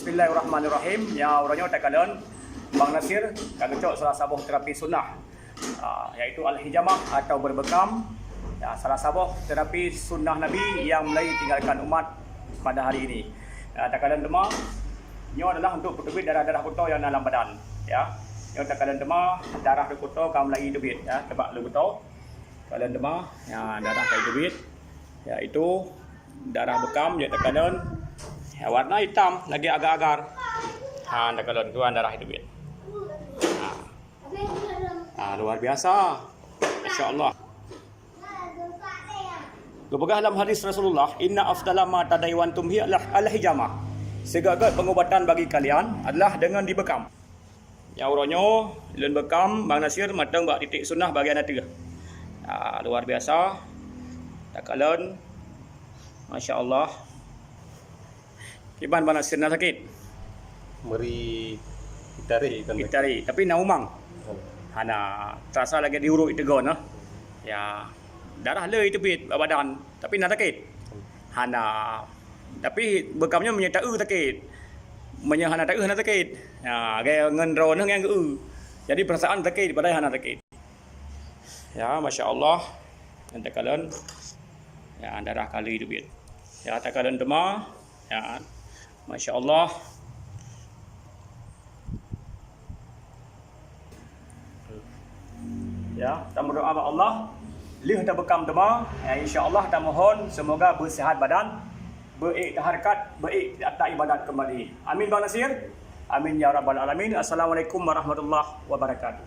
Bismillahirrahmanirrahim. Ya orangnya takalan Bang Nasir kagecok salah sabuh terapi sunnah iaitu al-hijamah atau berbekam. Ya, salah sabuh terapi sunnah Nabi yang mulai tinggalkan umat pada hari ini. Takalan demam ini adalah untuk pertubit darah-darah kotor yang dalam badan. Ya, yang takalan demam darah kotor kaum mulai debit ya, tebak lu kotor. Takalan demam ya darah kayak debit iaitu darah bekam dia takalan warna hitam lagi agak agar. Anda kalau tuan darah itu biar. Luar biasa. Masya-Allah. Kebegah dalam hadis Rasulullah, inna afdala ma tadaiwantum hi al-hijamah. Segala pengobatan bagi kalian adalah dengan dibekam. Ya uronyo len bekam Bang Nasir matang bak titik sunnah bagian tiga. Luar biasa. Takalan masya-Allah. Iban Bang Nasir nak sakit? Meri itari tapi na umang. Hana terasa lagi diurut itegon nah. Ya darah le itu bit badan tapi nak sakit. Hana tapi bekamnya menyata sakit. Menyahana tak nak sakit. Ya gaya ngendro nang yang jadi perasaan sakit pada hana sakit. Ya masya-Allah. Nanti kalian ya darah kali itu bit. Ya tak kalian demam ya Masya Allah. Ya, kita berdoa kepada Allah. Lih kita bekam demam. Ya, insya Allah kita mohon semoga bersihat badan, berikharkat, atas ibadat kembali. Amin Bang Nasir. Amin ya rabbal alamin. Assalamualaikum warahmatullahi wabarakatuh.